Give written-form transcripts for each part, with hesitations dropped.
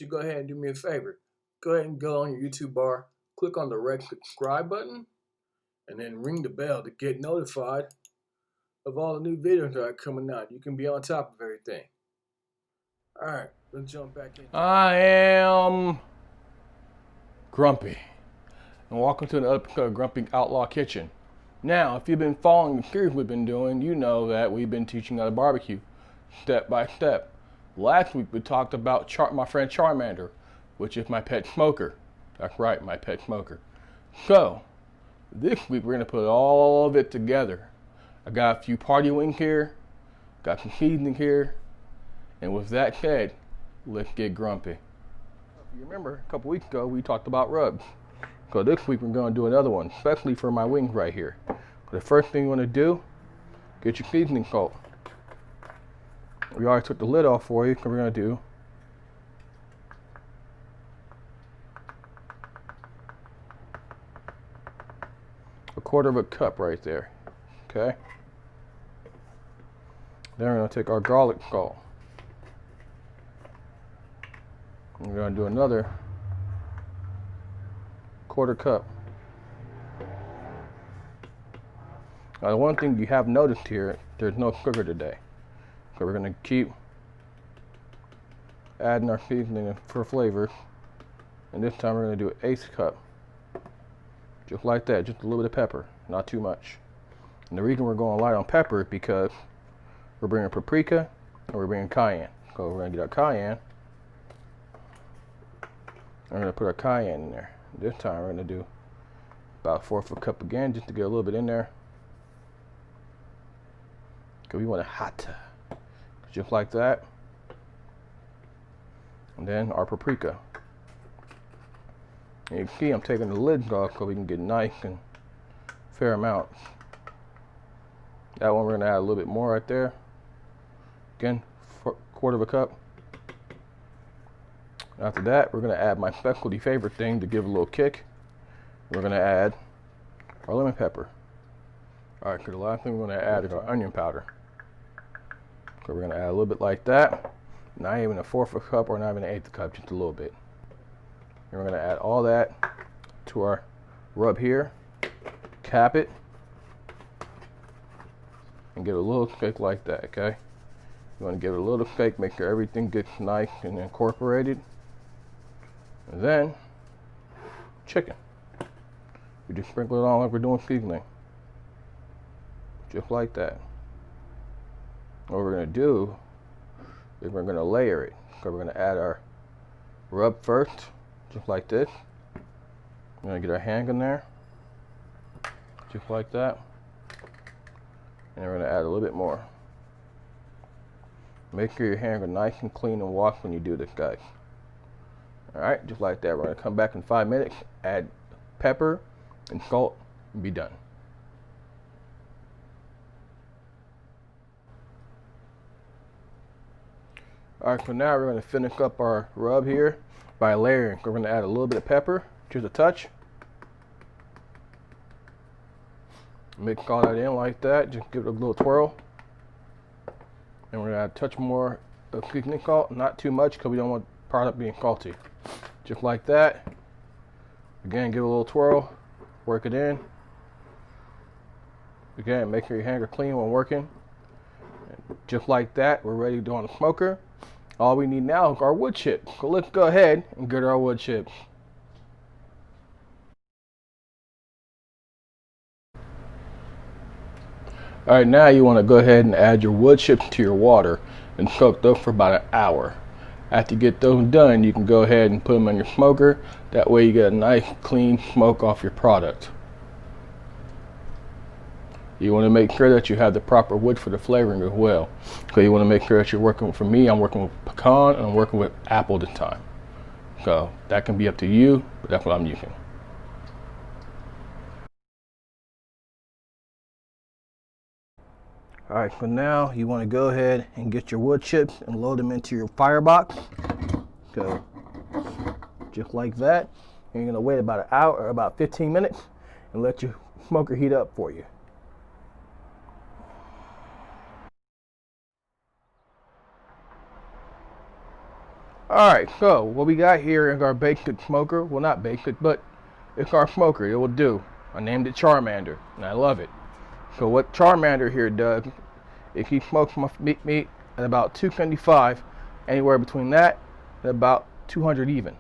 want you to go ahead and do me a favor. Go ahead and go on your YouTube bar, click on the red subscribe button, and then ring the bell to get notified of all the new videos that are coming out. You can be on top of everything. Alright, let's jump back in. I am Grumpy, and welcome to another episode of Grumpy Outlaw Kitchen. Now, if you've been following the series we've been doing, you know that we've been teaching how to barbecue, step by step. Last week we talked about my friend Charmander, which is my pet smoker. That's right, my pet smoker. So, this week we're going to put all of it together. I got a few party wings here, got some seasoning here, and with that said, let's get grumpy. If you remember, a couple weeks ago we talked about rubs. So this week we're going to do another one, especially for my wings right here. The first thing you want to do, get your seasoning salt. We already took the lid off for you, so we're going to do a quarter of a cup right there. Okay? Then we're going to take our garlic salt. We're going to do another quarter cup. Now the one thing you have noticed here, there's no sugar today. So we're going to keep adding our seasoning for flavor. And this time we're going to do an eighth cup. Just like that, just a little bit of pepper, not too much. And the reason we're going light on pepper is because we're bringing paprika and we're bringing cayenne. So we're going to get our cayenne. We're going to put our cayenne in there. This time we're going to do about a fourth of a cup again, just to get a little bit in there. Because we want it hot. Just like that. And then our paprika. And you can see I'm taking the lid off so we can get nice and fair amount. That one we're going to add a little bit more right there. Again, quarter of a cup. After that, we're going to add my specialty favorite thing to give a little kick. We're going to add our lemon pepper. All right, so the last thing we're going to add is our onion powder. So we're going to add a little bit like that. Not even a fourth of a cup or not even an eighth of a cup, just a little bit. And we're going to add all that to our rub here. Cap it. And give it a little shake like that, okay? You want to give it a little shake, make sure everything gets nice and incorporated. And then, chicken. We just sprinkle it on like we're doing seasoning. Just like that. What we're going to do is we're going to layer it. So we're going to add our rub first, just like this. We're going to get our hand in there, just like that. And we're going to add a little bit more. Make sure your hands are nice and clean and washed when you do this, guys. Alright, just like that. We're going to come back in 5 minutes, add pepper and salt, and be done. Alright, so now we're going to finish up our rub here by layering. We're going to add a little bit of pepper, just a touch. Mix all that in like that, just give it a little twirl. And we're going to add a touch more of seasoning salt, not too much because we don't want the product being salty. Just like that. Again, give it a little twirl, work it in. Again, make sure your hands are clean when working. And just like that, we're ready to do on the smoker. All we need now is our wood chips. So let's go ahead and get our wood chips. Alright, now you want to go ahead and add your wood chips to your water and soak those for about an hour. After you get those done, you can go ahead and put them in your smoker. That way you get a nice clean smoke off your product. You want to make sure that you have the proper wood for the flavoring as well. So you want to make sure that you're working, for me, I'm working with pecan and I'm working with apple this time. So that can be up to you, but that's what I'm using. Alright, so now you want to go ahead and get your wood chips and load them into your firebox. So, just like that. And you're going to wait about an hour or about 15 minutes and let your smoker heat up for you. Alright, so what we got here is our basic smoker. Well, not basic, but it's our smoker. It will do. I named it Charmander, and I love it. So what Charmander here does is he smokes my meat at about 275, anywhere between that and about 200 even.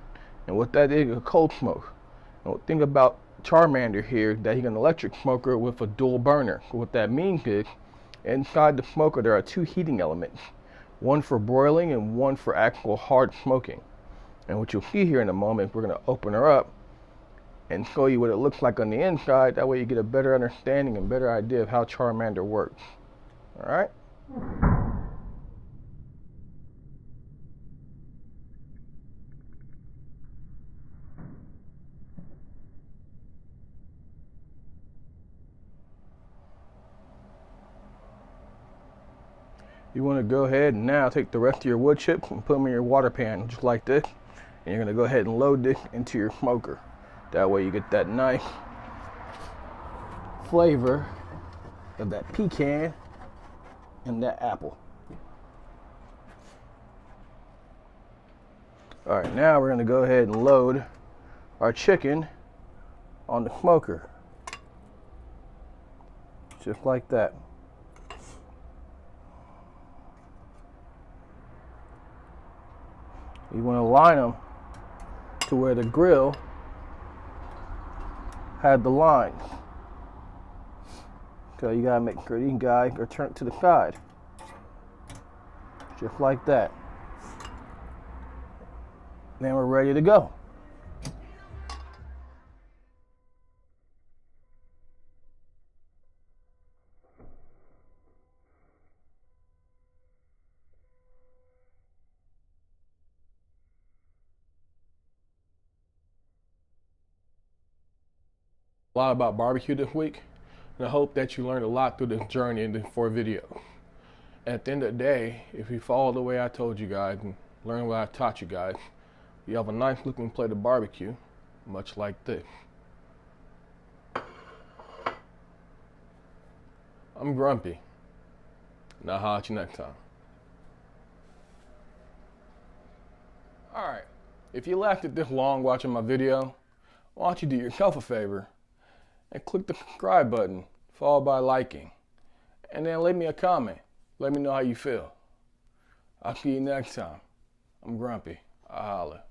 And what that is a cold smoke. And the thing about Charmander here is that he's an electric smoker with a dual burner. So what that means is, inside the smoker there are two heating elements. One for broiling and one for actual hard smoking. And what you'll see here in a moment, we're going to open her up and show you what it looks like on the inside. That way you get a better understanding and better idea of how Charmander works. Alright? You want to go ahead and now take the rest of your wood chips and put them in your water pan just like this. And you're going to go ahead and load this into your smoker. That way you get that nice flavor of that pecan and that apple. Alright, now we're going to go ahead and load our chicken on the smoker. Just like that. You want to line them to where the grill had the lines. So you gotta make sure these guys are turned to the side. Just like that. Then we're ready to go. A lot about barbecue this week, and I hope that you learned a lot through this journey in the 4 videos. At the end of the day, if you follow the way I told you guys and learn what I taught you guys, you have a nice looking plate of barbecue, much like this. I'm Grumpy, and I'll holler at you next time. Alright, if you lasted this long watching my video, why don't you do yourself a favor and click the subscribe button, followed by liking. And then leave me a comment. Let me know how you feel. I'll see you next time. I'm Grumpy. I'll holler.